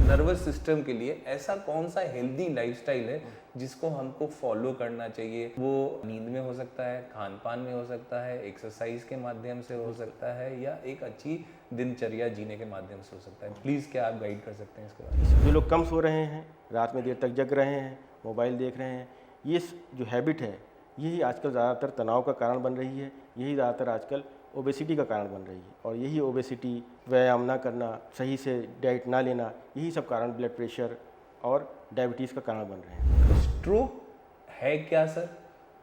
Nervous system के लिए ऐसा कौन सा हेल्दी लाइफस्टाइल है जिसको हमको फॉलो करना चाहिए? वो नींद में हो सकता है, खान पान में हो सकता है, एक्सरसाइज के माध्यम से हो सकता है, या एक अच्छी दिनचर्या जीने के माध्यम से हो सकता है। प्लीज़ क्या आप गाइड कर सकते हैं इसके बारे में? जो लोग कम सो रहे हैं, रात में देर तक जग रहे हैं, मोबाइल देख रहे हैं, ये जो हैबिट है यही आजकल ज़्यादातर तनाव का कारण बन रही है। यही ज़्यादातर आजकल ओबेसिटी का कारण बन रही है। और यही ओबेसिटी, व्यायाम ना करना, सही से डाइट ना लेना, यही सब कारण ब्लड प्रेशर और डायबिटीज़ का कारण बन रहे हैं। तो स्ट्रोक है क्या सर?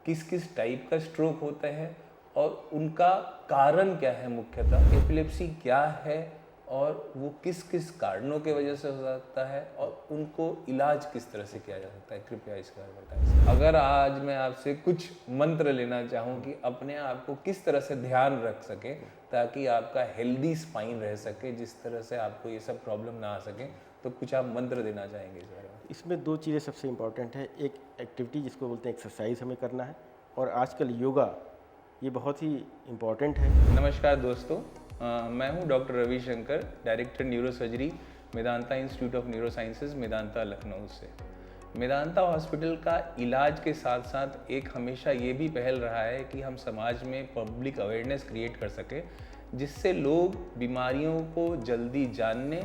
किस किस टाइप का स्ट्रोक होता है और उनका कारण क्या है? मुख्यतः एपिलेप्सी क्या है और वो किस किस कारणों के वजह से हो सकता है और उनको इलाज किस तरह से किया जा सकता है? कृपया इसके बारे में बताएं। अगर आज मैं आपसे कुछ मंत्र लेना चाहूँ कि अपने आप को किस तरह से ध्यान रख सके ताकि आपका हेल्दी स्पाइन रह सके, जिस तरह से आपको ये सब प्रॉब्लम ना आ सके, तो कुछ आप मंत्र देना चाहेंगे इस बारे में? इसमें दो चीज़ें सबसे इम्पॉर्टेंट है। एक एक्टिविटी जिसको बोलते हैं एक्सरसाइज हमें करना है, और आजकल योगा ये बहुत ही इम्पॉर्टेंट है। नमस्कार दोस्तों, मैं हूं doctor Ravishankar, director neurosurgery Medanta institute of neuro sciences Medanta Lucknow से। मेदांता हॉस्पिटल का इलाज के साथ साथ एक हमेशा ये भी पहल रहा है कि हम समाज में पब्लिक अवेयरनेस क्रिएट कर सके, जिससे लोग बीमारियों को जल्दी जानने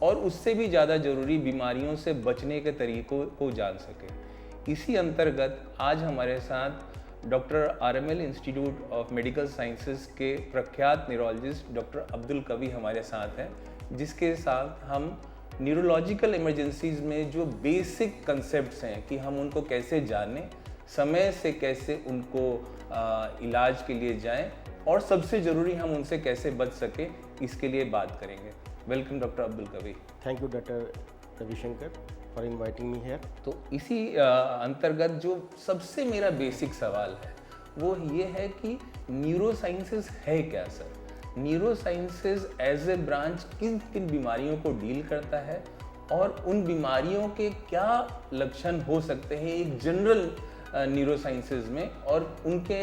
और उससे भी ज़्यादा ज़रूरी बीमारियों से बचने के तरीक़ों को जान सके। इसी अंतर्गत आज हमारे साथ doctor RML institute of medical sciences के प्रख्यात न्यूरोलॉजिस्ट डॉक्टर अब्दुल कवी हमारे साथ हैं, जिसके साथ हम न्यूरोलॉजिकल इमरजेंसीज में जो बेसिक कंसेप्ट्स हैं कि हम उनको कैसे जानें, समय से कैसे उनको इलाज के लिए जाएं, और सबसे ज़रूरी हम उनसे कैसे बच सकें, इसके लिए बात करेंगे। वेलकम डॉक्टर अब्दुल कवी। Thank you doctor Ravishankar for inviting me here. तो इसी अंतर्गत जो सबसे मेरा बेसिक सवाल है वो ये है कि न्यूरो साइंसेज है क्या sir? Neurosciences as a branch किन किन बीमारियों को डील करता है और उन बीमारियों के क्या लक्षण हो सकते हैं एक जनरल न्यूरो साइंसेज में, और उनके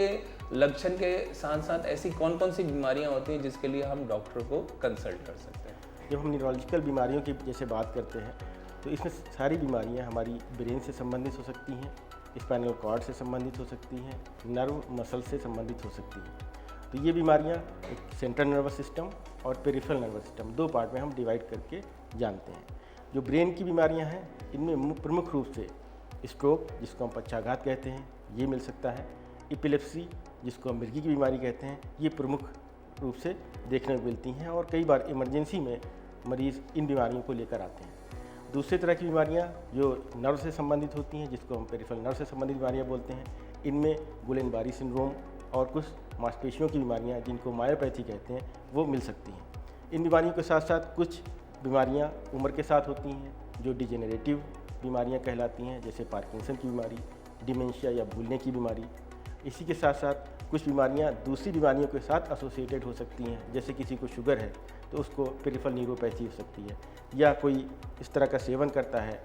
लक्षण के साथ साथ ऐसी कौन कौन सी बीमारियां होती हैं जिसके लिए हम डॉक्टर को कंसल्ट कर सकते हैं? जब हम न्यूरोलॉजिकल बीमारियों की जैसे बात करते हैं तो इसमें सारी बीमारियां हमारी ब्रेन से संबंधित हो सकती हैं, स्पाइनल कॉर्ड से संबंधित हो सकती हैं, नर्व मसल से संबंधित हो सकती हैं। तो ये बीमारियां एक सेंट्रल नर्वस सिस्टम और पेरिफेरल नर्वस सिस्टम, दो पार्ट में हम डिवाइड करके जानते हैं। जो ब्रेन की बीमारियां हैं इनमें प्रमुख रूप से स्ट्रोक, जिसको हम पक्षाघात कहते हैं, ये मिल सकता है। एपिलेप्सी, जिसको हम मिर्गी की बीमारी कहते हैं, ये प्रमुख रूप से देखने को मिलती हैं, और कई बार इमरजेंसी में मरीज़ इन बीमारियों को लेकर आते हैं। दूसरी तरह की बीमारियां जो नर्व से संबंधित होती हैं, जिसको हम पेरिफेरल नर्व से संबंधित बीमारियां बोलते हैं, इनमें गुलेनबारी सिंड्रोम और कुछ मांसपेशियों की बीमारियां जिनको मायोपैथी कहते हैं, वो मिल सकती हैं। इन बीमारियों के साथ साथ कुछ बीमारियां उम्र के साथ होती हैं जो डिजेनरेटिव बीमारियां कहलाती हैं, जैसे पार्किंसन की बीमारी, डिमेंशिया या भूलने की बीमारी। इसी के साथ साथ कुछ बीमारियां दूसरी बीमारियों के साथ एसोसिएटेड हो सकती हैं, जैसे किसी को शुगर है तो उसको पेरिफेरल न्यूरोपैथी हो सकती है, या कोई इस तरह का सेवन करता है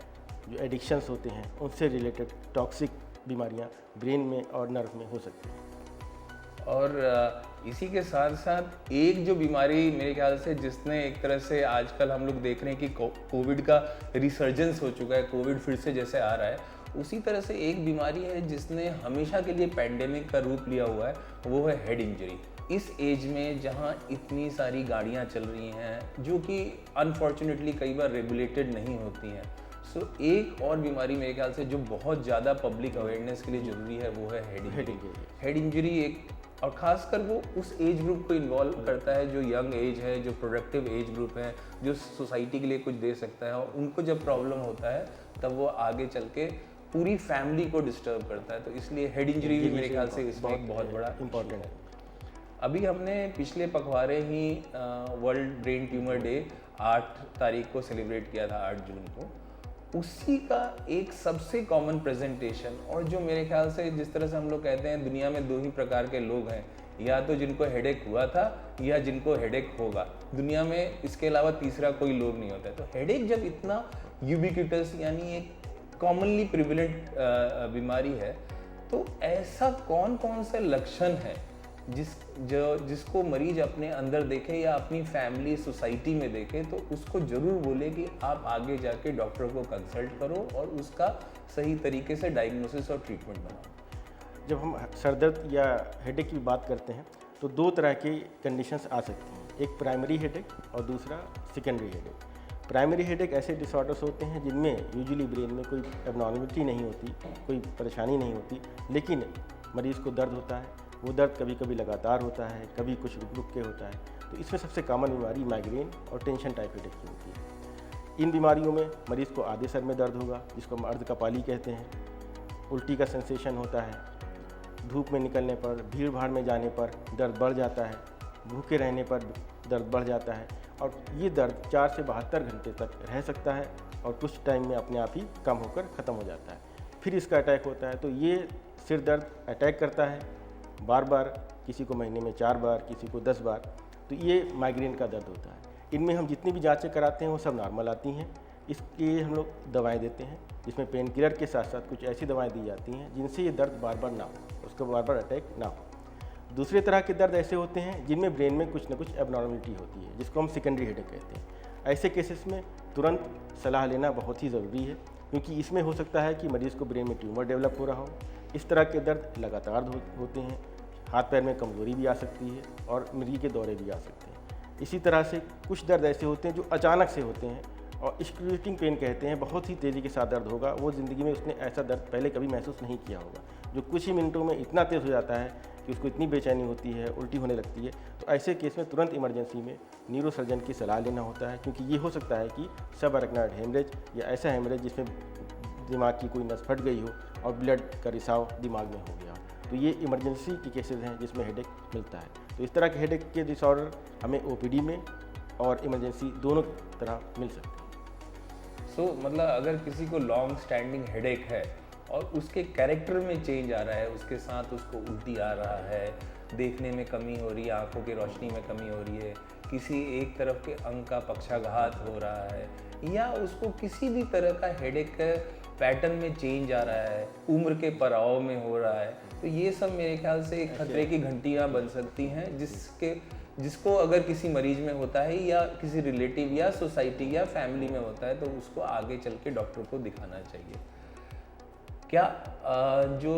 जो एडिक्शंस होते हैं उनसे रिलेटेड टॉक्सिक बीमारियां ब्रेन में और नर्व में हो सकती हैं। और इसी के साथ साथ एक जो बीमारी मेरे ख्याल से जिसने एक तरह से आजकल हम लोग देख रहे हैं कि कोविड का रिसर्जेंस हो चुका है, कोविड फिर से जैसे आ रहा है, उसी तरह से एक बीमारी है जिसने हमेशा के लिए पैंडेमिक का रूप लिया हुआ है, वो है हेड इंजरी। इस एज में जहाँ इतनी सारी गाड़ियाँ चल रही हैं जो कि अनफॉर्चुनेटली कई बार रेगुलेटेड नहीं होती हैं, सो एक और बीमारी मेरे ख्याल से जो बहुत ज़्यादा पब्लिक अवेयरनेस के लिए ज़रूरी है वो है हेड इंजरी। हेड इंजरी एक, और ख़ासकर वो उस एज ग्रुप को इन्वॉल्व करता है जो यंग एज है, जो प्रोडक्टिव एज ग्रुप है, जो सोसाइटी के लिए कुछ दे सकता है, और उनको जब प्रॉब्लम होता है तब वो आगे चल के पूरी फैमिली को डिस्टर्ब करता है। तो इसलिए हेड इंजरी भी मेरे ख्याल से इसमें एक बहुत बड़ा इम्पॉर्टेंट है। अभी हमने पिछले पखवाड़े ही वर्ल्ड ब्रेन ट्यूमर डे 8 तारीख को सेलिब्रेट किया था, 8 जून को। उसी का एक सबसे कॉमन प्रेजेंटेशन, और जो मेरे ख्याल से जिस तरह से हम लोग कहते हैं दुनिया में दो ही प्रकार के लोग हैं, या तो जिनको हेडेक हुआ था या जिनको हेडेक होगा, दुनिया में इसके अलावा तीसरा कोई लोग नहीं होता है। तो हेडेक जब इतना यूबिक्विटस यानी एक कॉमनली प्रिवेलेंट बीमारी है, तो ऐसा कौन कौन से लक्षण हैं जिसको मरीज अपने अंदर देखे या अपनी फैमिली सोसाइटी में देखे, तो उसको ज़रूर बोले कि आप आगे जाके डॉक्टर को कंसल्ट करो और उसका सही तरीके से डायग्नोसिस और ट्रीटमेंट बनाओ। जब हम सर दर्द या हेडेक की बात करते हैं तो दो तरह की कंडीशंस आ सकती हैं, एक प्राइमरी हेडेक और दूसरा सेकेंडरी हेडेक। प्राइमरी हेडेक ऐसे डिसऑर्डर्स होते हैं जिनमें यूजुअली ब्रेन में कोई एबनॉर्मलिटी नहीं होती, कोई परेशानी नहीं होती, लेकिन मरीज़ को दर्द होता है। वो दर्द कभी कभी लगातार होता है, कभी कुछ रुक रुक के होता है। तो इसमें सबसे कॉमन बीमारी माइग्रेन और टेंशन टाइप हेडेक की होती है। इन बीमारियों में मरीज़ को आधे सर में दर्द होगा, जिसको हम अर्धकपाली कहते हैं। उल्टी का सेंसेशन होता है, धूप में निकलने पर, भीड़ भाड़ में जाने पर दर्द बढ़ जाता है, भूखे रहने पर दर्द बढ़ जाता है, और ये दर्द 4 से 72 घंटे तक रह सकता है और कुछ टाइम में अपने आप ही कम होकर ख़त्म हो जाता है। फिर इसका अटैक होता है। तो ये सिर दर्द अटैक करता है बार बार, किसी को महीने में 4 बार, किसी को 10 बार। तो ये माइग्रेन का दर्द होता है। इनमें हम जितनी भी जांचें कराते हैं वो सब नॉर्मल आती हैं। इसके लिए हम लोग दवाएं देते हैं, जिसमें पेन किलर के साथ साथ कुछ ऐसी दवाएं दी जाती हैं जिनसे ये दर्द बार बार ना हो, उसको बार बार अटैक ना हो। दूसरे तरह के दर्द ऐसे होते हैं जिनमें ब्रेन में कुछ ना कुछ एबनॉर्मलिटी होती है, जिसको हम सेकेंडरी हेडेक कहते हैं। ऐसे केसेस में तुरंत सलाह लेना बहुत ही ज़रूरी है, क्योंकि इसमें हो सकता है कि मरीज़ को ब्रेन में ट्यूमर डेवलप हो रहा हो। इस तरह के दर्द लगातार होते हैं, हाथ पैर में कमज़ोरी भी आ सकती है और मिर्गी के दौरे भी आ सकते हैं। इसी तरह से कुछ दर्द ऐसे होते हैं जो अचानक से होते हैं और एक्सक्रूटिंग पेन कहते हैं, बहुत ही तेज़ी के साथ दर्द होगा। वो ज़िंदगी में उसने ऐसा दर्द पहले कभी महसूस नहीं किया होगा, जो कुछ ही मिनटों में इतना तेज़ हो जाता है कि उसको इतनी बेचैनी होती है, उल्टी होने लगती है। तो ऐसे केस में तुरंत इमरजेंसी में न्यूरोसर्जन की सलाह लेना होता है, क्योंकि ये हो सकता है कि सब अरेक्नॉइड हेमरेज या ऐसा हेमरेज जिसमें दिमाग की कोई नस फट गई हो और ब्लड का रिसाव दिमाग में हो गया। तो ये इमरजेंसी के केसेस हैं जिसमें हेडेक मिलता है। तो इस तरह के हेडेक के डिसऑर्डर हमें ओपीडी में और इमरजेंसी दोनों तरह मिल सकते हैं। मतलब अगर किसी को लॉन्ग स्टैंडिंग हेडेक है और उसके कैरेक्टर में चेंज आ रहा है, उसके साथ उसको उल्टी आ रहा है, देखने में कमी हो रही है, आंखों की रोशनी में कमी हो रही है, किसी एक तरफ के अंग का पक्षाघात हो रहा है, या उसको किसी भी तरह का हेडेक पैटर्न में चेंज आ रहा है, उम्र के पड़ाव में हो रहा है, तो ये सब मेरे ख्याल से एक खतरे की घंटियाँ बन सकती हैं, जिसको अगर किसी मरीज में होता है या किसी रिलेटिव या सोसाइटी या फैमिली में होता है, तो उसको आगे चल के डॉक्टर को दिखाना चाहिए। क्या जो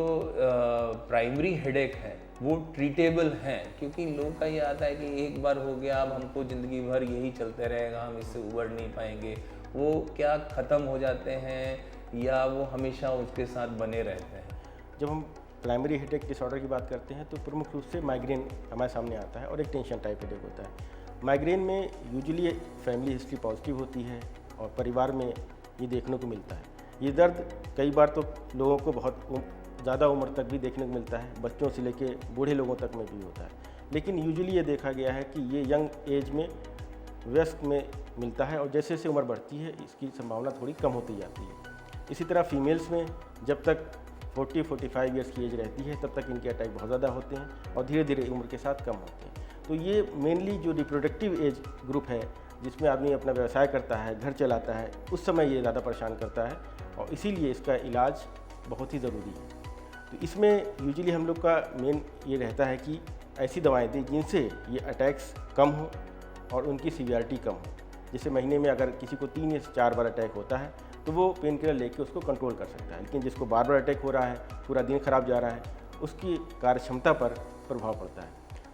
प्राइमरी हेडेक है वो ट्रीटेबल हैं? क्योंकि लोग का ये आता है कि एक बार हो गया, अब हमको ज़िंदगी भर यही चलते रहेगा, हम इससे उबर नहीं पाएंगे। वो क्या ख़त्म हो जाते हैं या वो हमेशा उसके साथ बने रहते हैं? जब हम प्राइमरी हेडेक डिसऑर्डर की बात करते हैं तो प्रमुख रूप से माइग्रेन हमारे सामने आता है और एक टेंशन टाइप हेडेक होता है। माइग्रेन में यूजुअली फैमिली हिस्ट्री पॉजिटिव होती है और परिवार में ये देखने को मिलता है। ये दर्द कई बार तो लोगों को बहुत ज़्यादा उम्र तक भी देखने को मिलता है, बच्चों से लेके बूढ़े लोगों तक में भी होता है। लेकिन यूजुअली ये देखा गया है कि ये यंग एज में, वयस्क में मिलता है और जैसे जैसे उम्र बढ़ती है इसकी संभावना थोड़ी कम होती जाती है। इसी तरह फीमेल्स में जब तक 40-45 ईयर्स की एज रहती है तब तक इनके अटैक बहुत ज़्यादा होते हैं और धीरे धीरे उम्र के साथ कम होते हैं। तो ये मेनली जो रिप्रोडक्टिव एज ग्रुप है, जिसमें आदमी अपना व्यवसाय करता है, घर चलाता है, उस समय ये ज़्यादा परेशान करता है और इसीलिए इसका इलाज बहुत ही ज़रूरी है। तो इसमें यूजुअली हम लोग का मेन ये रहता है कि ऐसी दवाएं दें जिनसे ये अटैक्स कम हो और उनकी सीवियरिटी कम हो। जैसे महीने में अगर किसी को 3 या 4 बार अटैक होता है तो वो पेन किलर लेके उसको कंट्रोल कर सकता है, लेकिन जिसको बार बार अटैक हो रहा है, पूरा दिन खराब जा रहा है, उसकी कार्यक्षमता पर प्रभाव पड़ता है।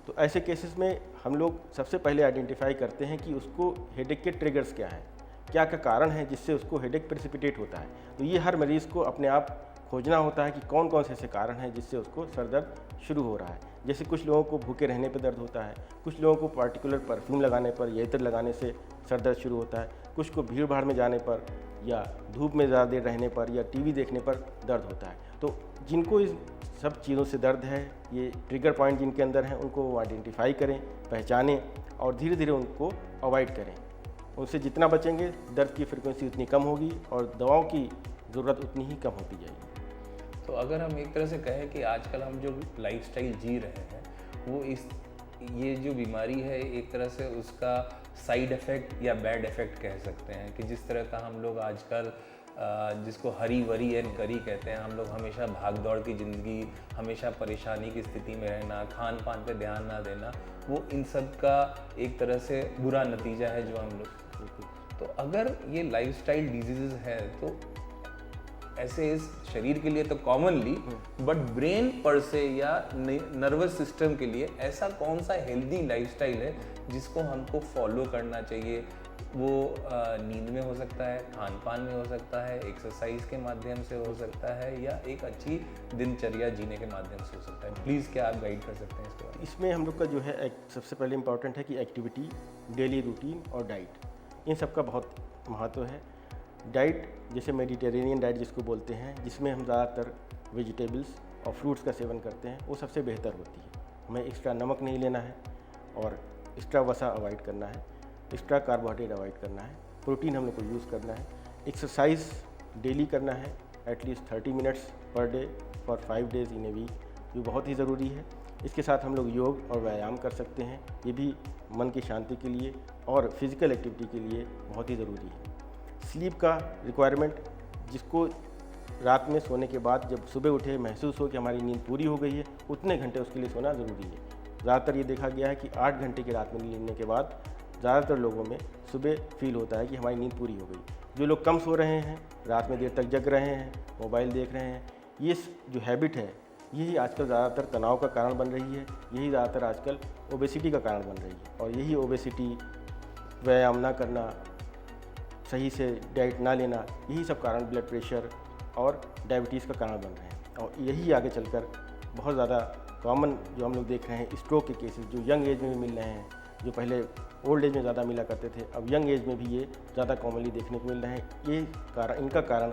तो ऐसे केसेस में हम लोग सबसे पहले आइडेंटिफाई करते हैं कि उसको हेडेक के ट्रिगर्स क्या हैं, क्या क्या कारण है जिससे उसको हेडेक प्रेसिपिटेट होता है। तो ये हर मरीज़ को अपने आप खोजना होता है कि कौन कौन से ऐसे कारण हैं जिससे उसको सर दर्द शुरू हो रहा है। जैसे कुछ लोगों को भूखे रहने पर दर्द होता है, कुछ लोगों को पार्टिकुलर परफ्यूम लगाने पर या इत्र लगाने से सर दर्द शुरू होता है, कुछ को भीड़ भाड़ में जाने पर या धूप में ज़्यादा देर रहने पर या टीवी देखने पर दर्द होता है। तो जिनको इस सब चीज़ों से दर्द है, ये ट्रिगर पॉइंट जिनके अंदर हैं, उनको आइडेंटिफाई करें, पहचानें और धीरे धीरे उनको अवॉइड करें। उनसे जितना बचेंगे दर्द की फ्रिक्वेंसी उतनी कम होगी और दवाओं की ज़रूरत उतनी ही कम होती जाएगी। तो अगर हम एक तरह से कहें कि आजकल हम जो लाइफस्टाइल जी रहे हैं वो ये जो बीमारी है एक तरह से उसका साइड इफ़ेक्ट या बैड इफ़ेक्ट कह सकते हैं कि जिस तरह का हम लोग आजकल जिसको हरी वरी एंड करी कहते हैं, हम लोग हमेशा भाग दौड़ की ज़िंदगी, हमेशा परेशानी की स्थिति में रहना, खान पान पे ध्यान ना देना, वो इन सब का एक तरह से बुरा नतीजा है जो हम लोग। तो अगर ये लाइफस्टाइल डिजीज़ है तो ऐसे इस शरीर के लिए तो कॉमनली, बट ब्रेन पर से या नर्वस सिस्टम के लिए ऐसा कौन सा हेल्दी लाइफस्टाइल है जिसको हमको फॉलो करना चाहिए? वो नींद में हो सकता है, खान पान में हो सकता है, एक्सरसाइज के माध्यम से हो सकता है, या एक अच्छी दिनचर्या जीने के माध्यम से हो सकता है। प्लीज़ क्या आप गाइड कर सकते हैं इसके बारे में? इसमें हम लोग का जो है सबसे पहले इम्पॉर्टेंट है कि एक्टिविटी, डेली रूटीन और डाइट, इन सब का बहुत महत्व है। डाइट जैसे मेडिटेरेनियन डाइट जिसको बोलते हैं, जिसमें हम ज़्यादातर वेजिटेबल्स और फ्रूट्स का सेवन करते हैं, वो सबसे बेहतर होती है। हमें एक्स्ट्रा नमक नहीं लेना है और एक्स्ट्रा वसा अवॉइड करना है, एक्स्ट्रा कार्बोहाइड्रेट अवॉइड करना है, प्रोटीन हम लोग को यूज़ करना है, एक्सरसाइज डेली करना है, at least 30 minutes per day for 5 days in a week, जो बहुत ही ज़रूरी है। इसके साथ हम लोग योग और व्यायाम कर सकते हैं, ये भी मन की शांति के लिए और फिज़िकल एक्टिविटी के लिए बहुत ही ज़रूरी है। स्लीप का रिक्वायरमेंट, जिसको रात में सोने के बाद जब सुबह उठे महसूस हो कि हमारी नींद पूरी हो गई है, उतने घंटे उसके लिए सोना ज़रूरी है। ज़्यादातर ये देखा गया है कि 8 घंटे की रात में नींद लेने के बाद ज़्यादातर लोगों में सुबह फील होता है कि हमारी नींद पूरी हो गई। जो लोग कम सो रहे हैं, रात में देर तक जग रहे हैं, मोबाइल देख रहे हैं, ये जो हैबिट है, यही आजकल ज़्यादातर तनाव का कारण बन रही है, यही ज़्यादातर आजकल ओबेसिटी का कारण बन रही है। और यही ओबेसिटी, व्यायाम ना करना, सही से डाइट ना लेना, यही सब कारण ब्लड प्रेशर और डायबिटीज़ का कारण बन रहे हैं। और यही आगे चलकर बहुत ज़्यादा कॉमन जो हम लोग देख रहे हैं स्ट्रोक के केसेस, जो यंग एज में भी मिल रहे हैं, जो पहले ओल्ड एज में ज़्यादा मिला करते थे, अब यंग एज में भी ये ज़्यादा कॉमनली देखने को मिल रहे हैं। ये कारण, इनका कारण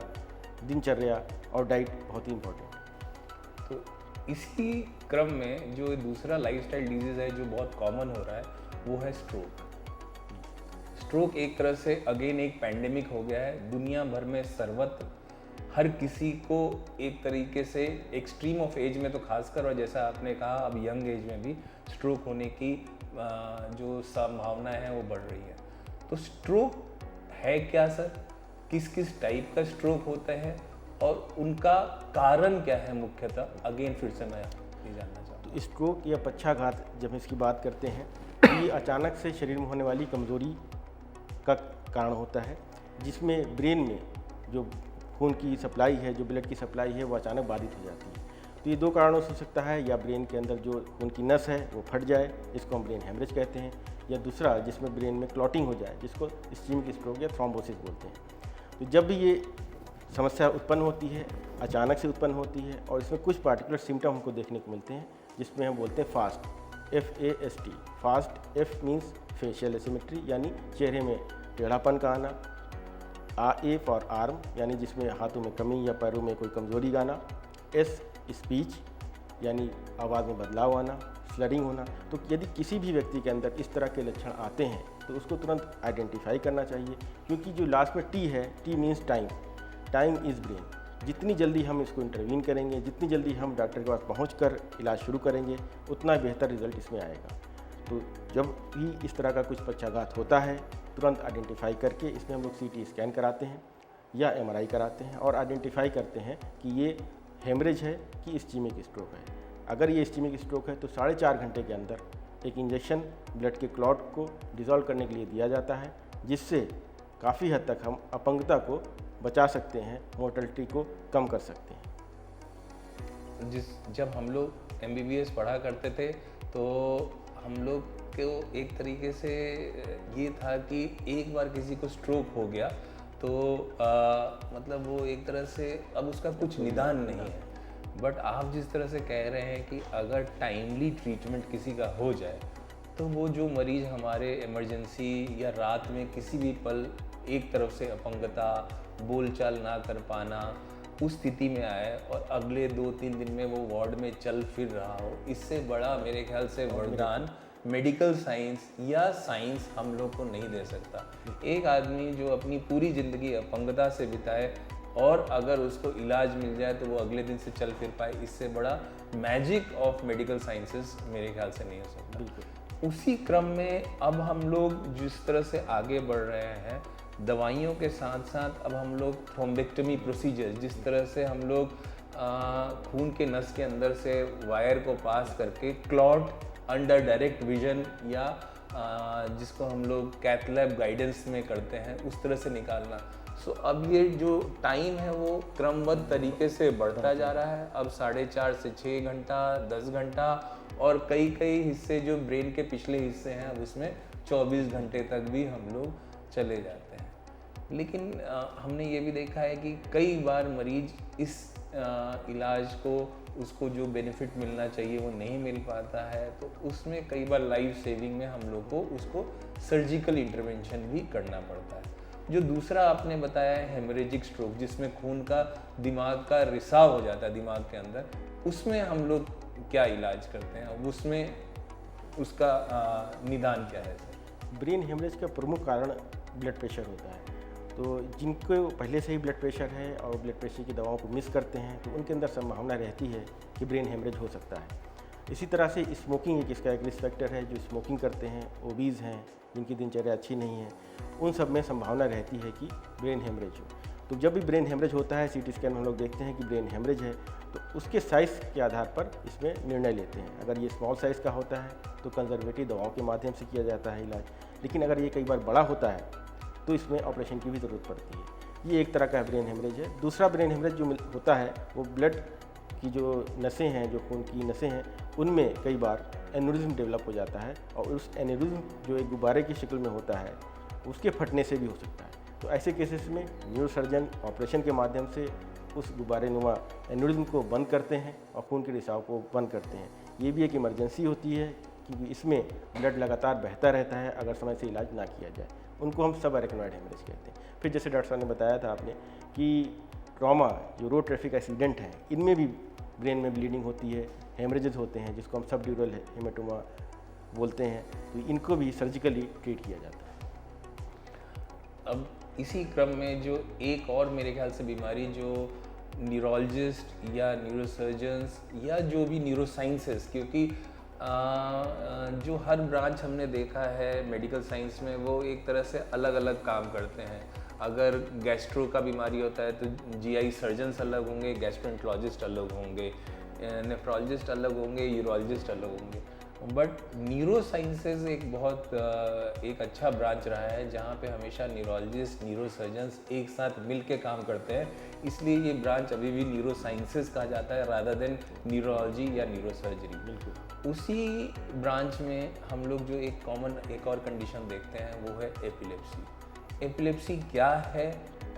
दिनचर्या और डाइट बहुत ही इम्पोर्टेंट है। तो इसी क्रम में जो दूसरा लाइफस्टाइल डिजीज़ है जो बहुत कॉमन हो रहा है, वो है स्ट्रोक। स्ट्रोक एक तरह से अगेन एक पैंडेमिक हो गया है दुनिया भर में, सर्वत्र हर किसी को एक तरीके से एक्सट्रीम ऑफ एज में तो खासकर, और जैसा आपने कहा अब यंग एज में भी स्ट्रोक होने की जो संभावनाएं हैं वो बढ़ रही है। तो स्ट्रोक है क्या सर? किस किस टाइप का स्ट्रोक होता है और उनका कारण क्या है मुख्यतः? अगेन फिर से मैं ये जानना चाहता हूँ। तो स्ट्रोक या पक्षाघात जब इसकी बात करते हैं, ये अचानक से शरीर में होने वाली कमज़ोरी का कारण होता है, जिसमें ब्रेन में जो खून की सप्लाई है, जो ब्लड की सप्लाई है, वो अचानक बाधित हो जाती है। तो ये दो कारणों से हो सकता है, या ब्रेन के अंदर जो खून की नस है वो फट जाए, इसको हम ब्रेन हेमरेज कहते हैं, या दूसरा जिसमें ब्रेन में क्लॉटिंग हो जाए, जिसको इस्कीमिक स्ट्रोक या थ्रोम्बोसिस बोलते हैं। तो जब भी ये समस्या उत्पन्न होती है, अचानक से उत्पन्न होती है, और इसमें कुछ पार्टिकुलर सिम्टम हमको देखने को मिलते हैं, जिसमें हम बोलते हैं fast, FAST, fast. F means facial asymmetry, यानी चेहरे में टेढ़ापन का आना। A फॉर आर्म, यानी जिसमें हाथों में कमी या पैरों में कोई कमजोरी का आना। S स्पीच, यानी आवाज़ में बदलाव आना, स्लरिंग होना। तो यदि किसी भी व्यक्ति के अंदर इस तरह के लक्षण आते हैं तो उसको तुरंत आइडेंटिफाई करना चाहिए, क्योंकि जो लास्ट में T है, T means time, time is brain. जितनी जल्दी हम इसको इंटरवीन करेंगे, जितनी जल्दी हम डॉक्टर के पास पहुंचकर इलाज शुरू करेंगे, उतना बेहतर रिजल्ट इसमें आएगा। तो जब भी इस तरह का कुछ पक्षाघात होता है, तुरंत आइडेंटिफाई करके इसमें हम लोग CT स्कैन कराते हैं या MRI कराते हैं और आइडेंटिफाई करते हैं कि ये हेमरेज है कि इस्कीमिक स्ट्रोक है। अगर ये इस्कीमिक स्ट्रोक है तो 4.5 घंटे के अंदर एक इंजेक्शन ब्लड के क्लॉट को डिसॉल्व करने के लिए दिया जाता है, जिससे काफ़ी हद तक हम अपंगता को बचा सकते हैं, मोर्टलिटी को कम कर सकते हैं। जब हम लोग MBBS पढ़ा करते थे तो हम लोग को एक तरीके से ये था कि एक बार किसी को स्ट्रोक हो गया तो मतलब वो एक तरह से अब उसका कुछ निदान नहीं है। बट आप जिस तरह से कह रहे हैं कि अगर टाइमली ट्रीटमेंट किसी का हो जाए तो वो जो मरीज़ हमारे इमरजेंसी या रात में किसी भी पल एक तरफ से अपंगता, बोलचाल ना कर पाना, उस स्थिति में आए और अगले 2-3 दिन में वो वार्ड में चल फिर रहा हो, इससे बड़ा मेरे ख्याल से वरदान मेडिकल साइंस या साइंस हम लोग को नहीं दे सकता। एक आदमी जो अपनी पूरी ज़िंदगी अपंगता से बिताए और अगर उसको इलाज मिल जाए तो वो अगले दिन से चल फिर पाए, इससे बड़ा मैजिक ऑफ मेडिकल साइंसेस मेरे ख्याल से नहीं हो सकता। बिल्कुल। उसी क्रम में अब हम लोग जिस तरह से आगे बढ़ रहे हैं दवाइयों के साथ साथ अब हम लोग थ्रोम्बेक्टमी प्रोसीजर, जिस तरह से हम लोग खून के नस के अंदर से वायर को पास करके क्लॉट अंडर डायरेक्ट विजन या जिसको हम लोग कैथ लैब गाइडेंस में करते हैं, उस तरह से निकालना। सो अब ये जो टाइम है वो क्रमबद्ध तरीके से बढ़ता जा रहा है। अब 4.5 से 6 घंटा, 10 घंटा और कई हिस्से जो ब्रेन के पिछले हिस्से हैं अब उसमें 24 घंटे तक भी हम लोग चले जाते हैं। लेकिन हमने ये भी देखा है कि कई बार मरीज इस इलाज को, उसको जो बेनिफिट मिलना चाहिए वो नहीं मिल पाता है, तो उसमें कई बार लाइफ सेविंग में हम लोग को उसको सर्जिकल इंटरवेंशन भी करना पड़ता है। जो दूसरा आपने बताया है हेमरेजिक स्ट्रोक, जिसमें खून का दिमाग का रिसाव हो जाता है दिमाग के अंदर, उसमें हम लोग क्या इलाज करते हैं, उसमें उसका निदान क्या है सर? ब्रेन हेमरेज का प्रमुख कारण ब्लड प्रेशर होता है। तो जिनको पहले से ही ब्लड प्रेशर है और ब्लड प्रेशर की दवाओं को मिस करते हैं तो उनके अंदर संभावना रहती है कि ब्रेन हेमरेज हो सकता है। इसी तरह से स्मोकिंग एक इसका एक रिस्क फैक्टर है। जो स्मोकिंग करते हैं, ओबीज़ हैं, जिनकी दिनचर्या अच्छी नहीं है, उन सब में संभावना रहती है कि ब्रेन हेमरेज हो। तो जब भी ब्रेन हेमरेज होता है, सीटी स्कैन में हम लोग देखते हैं कि ब्रेन हेमरेज है, तो उसके साइज़ के आधार पर इसमें निर्णय लेते हैं। अगर ये स्मॉल साइज़ का होता है तो कंजर्वेटिव दवाओं के माध्यम से किया जाता है इलाज, लेकिन अगर ये कई बार बड़ा होता है तो इसमें ऑपरेशन की भी ज़रूरत पड़ती है। ये एक तरह का ब्रेन हेमरेज है। दूसरा ब्रेन हेमरेज जो होता है वो ब्लड की जो नसें हैं, जो खून की नसें हैं, उनमें कई बार एन्यूरिज्म डेवलप हो जाता है और उस एन्यूरिज्म जो एक गुब्बारे की शक्ल में होता है उसके फटने से भी हो सकता है। तो ऐसे केसेस में न्यूरोसर्जन ऑपरेशन के माध्यम से उस गुब्बारे नुमा एन्यूरिज्म को बंद करते हैं और खून के रिसाव को बंद करते हैं। ये भी एक इमरजेंसी होती है क्योंकि इसमें ब्लड लगातार बहता रहता है अगर समय से इलाज ना किया जाए। उनको हम सब अरेकनॉइड हेमरेज कहते हैं। फिर जैसे डॉक्टर साहब ने बताया था आपने कि ट्रॉमा, जो रोड ट्रैफिक एक्सीडेंट हैं, इनमें भी ब्रेन में ब्लीडिंग होती है, हेमरेजेस होते हैं, जिसको हम सब ड्यूरल हेमेटोमा बोलते हैं। तो इनको भी सर्जिकली ट्रीट किया जाता है। अब इसी क्रम में जो एक और मेरे ख्याल से बीमारी जो न्यूरोलॉजिस्ट या न्यूरोसर्जन्स या जो भी न्यूरोसाइंसेस, क्योंकि जो हर ब्रांच हमने देखा है मेडिकल साइंस में वो एक तरह से अलग अलग काम करते हैं। अगर गैस्ट्रो का बीमारी होता है तो जीआई सर्जन्स अलग होंगे, गैस्ट्रोएंटरोलॉजिस्ट अलग होंगे, नेफ्रोलॉजिस्ट अलग होंगे, यूरोलॉजिस्ट अलग होंगे। बट न्यूरो साइंसेज एक बहुत एक अच्छा ब्रांच रहा है जहाँ पे हमेशा न्यूरोलॉजिस्ट, न्यूरोसर्जन्स एक साथ मिल के काम करते हैं, इसलिए ये ब्रांच अभी भी न्यूरो साइंसेज कहा जाता है रादर देन न्यूरोलॉजी या न्यूरोसर्जरी। बिल्कुल। उसी ब्रांच में हम लोग जो एक कॉमन एक और कंडीशन देखते हैं वो है एपिलेप्सी। एपिलेप्सी क्या है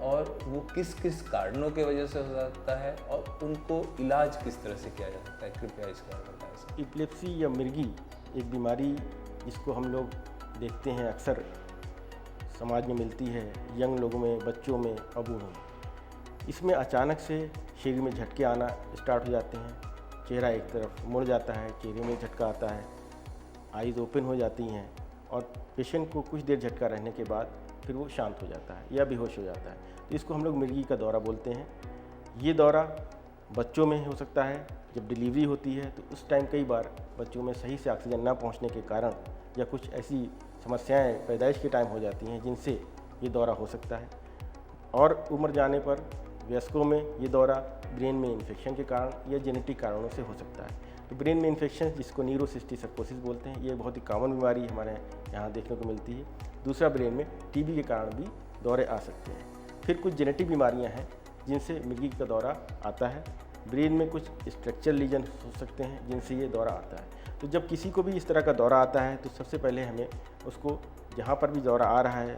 और वो किस किस कारणों के वजह से हो सकता है और उनको इलाज किस तरह से किया जा सकता है, कृपया इसका बताएं सर। एपिलेप्सी या मिर्गी एक बीमारी जिसको हम लोग देखते हैं अक्सर समाज में मिलती है, यंग लोगों में, बच्चों में और बूढ़ों में। इसमें अचानक से शरीर में झटके आना स्टार्ट हो जाते हैं, चेहरा एक तरफ मुड़ जाता है, चेहरे में झटका आता है, आईज़ ओपन हो जाती हैं और पेशेंट को कुछ देर झटका रहने के बाद फिर वो शांत हो जाता है या बेहोश हो जाता है। तो इसको हम लोग मिर्गी का दौरा बोलते हैं। ये दौरा बच्चों में हो सकता है, जब डिलीवरी होती है तो उस टाइम कई बार बच्चों में सही से ऑक्सीजन ना पहुंचने के कारण या कुछ ऐसी समस्याएं पैदाइश के टाइम हो जाती हैं जिनसे ये दौरा हो सकता है। और उम्र जाने पर वयस्कों में ये दौरा ब्रेन में इन्फेक्शन के कारण या जेनेटिक कारणों से हो सकता है। तो ब्रेन में इन्फेक्शन जिसको न्यूरोसिस्टिक सर्कोसिस बोलते हैं, ये बहुत ही कॉमन बीमारी हमारे यहाँ देखने को मिलती है। दूसरा, ब्रेन में टीबी के कारण भी दौरे आ सकते हैं। फिर कुछ जेनेटिक बीमारियाँ हैं जिनसे मिर्गी का दौरा आता है। ब्रेन में कुछ स्ट्रक्चरल लीजन हो सकते हैं जिनसे ये दौरा आता है। तो जब किसी को भी इस तरह का दौरा आता है तो सबसे पहले हमें उसको जहाँ पर भी दौरा आ रहा है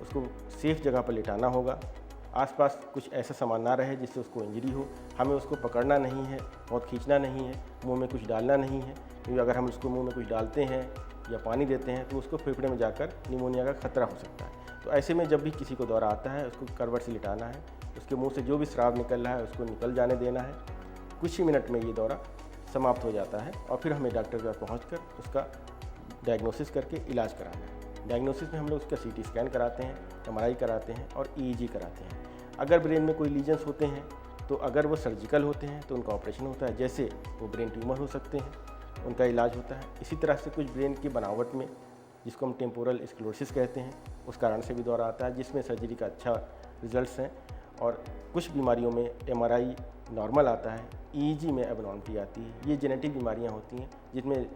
उसको सेफ जगह पर लिटाना होगा। आसपास कुछ ऐसा सामान ना रहे जिससे उसको इंजरी हो। हमें उसको पकड़ना नहीं है, बहुत खींचना नहीं है, मुंह में कुछ डालना नहीं है, क्योंकि अगर हम उसको मुंह में कुछ डालते हैं या पानी देते हैं तो उसको फेफड़े में जाकर निमोनिया का खतरा हो सकता है। तो ऐसे में जब भी किसी को दौरा आता है उसको करवट से लिटाना है, उसके मुंह से जो भी स्राव निकल रहा है उसको निकल जाने देना है। कुछ ही मिनट में ये दौरा समाप्त हो जाता है और फिर हमें डॉक्टर के पास पहुँच उसका डायग्नोसिस करके इलाज कराना है। डायग्नोसिस में हम लोग उसका सीटी स्कैन कराते हैं, एमआरआई कराते हैं और ईईजी कराते हैं। अगर ब्रेन में कोई लीजन्स होते हैं तो अगर वो सर्जिकल होते हैं तो उनका ऑपरेशन होता है, जैसे वो ब्रेन ट्यूमर हो सकते हैं, उनका इलाज होता है। इसी तरह से कुछ ब्रेन की बनावट में जिसको हम टेम्पोरल स्क्लेरोसिस कहते हैं, उस कारण से भी दौरा आता है, जिसमें सर्जरी का अच्छा रिजल्ट्स हैं। और कुछ बीमारियों में MRI नॉर्मल आता है, EEG में एबनॉर्मलिटी आती है। ये जेनेटिक बीमारियां होती हैं जिनमें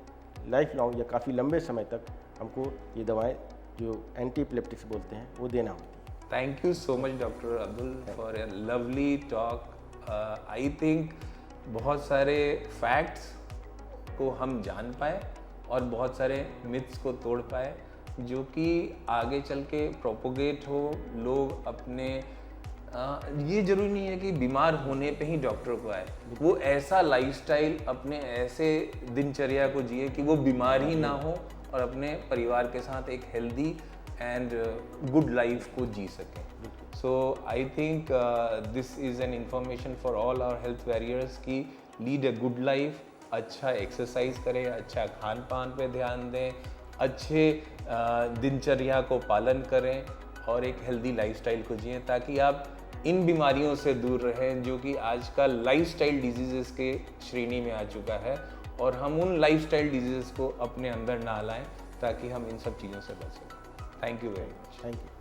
लाइफ लॉन्ग या काफ़ी लंबे समय तक हमको ये दवाएं जो एंटी एपिलेप्टिक्स बोलते हैं वो देना होती है। Thank you so much doctor Abdul for a lovely talk. I think बहुत सारे फैक्ट्स को हम जान पाए और बहुत सारे मिथ्स को तोड़ पाए जो कि आगे चल के प्रोपोगेट हो। लोग अपने ये जरूरी नहीं है कि बीमार होने पे ही डॉक्टर को आए, वो ऐसा लाइफस्टाइल अपने ऐसे दिनचर्या को जिए कि वो बीमार ही ना हो और अपने परिवार के साथ एक हेल्दी एंड गुड लाइफ को जी सकें। So I think this is an information for all our health warriors की लीड ए गुड लाइफ, अच्छा एक्सरसाइज करें, अच्छा खान पान पे ध्यान दें, अच्छे दिनचर्या को पालन करें और एक हेल्दी लाइफस्टाइल को जिएं ताकि आप इन बीमारियों से दूर रहें जो कि आजकल लाइफस्टाइल डिजीज़ेस के श्रेणी में आ चुका है, और हम उन लाइफस्टाइल डिजीज़ेस को अपने अंदर ना लाएं ताकि हम इन सब चीज़ों से बच सकें। Thank you very much. Thank you.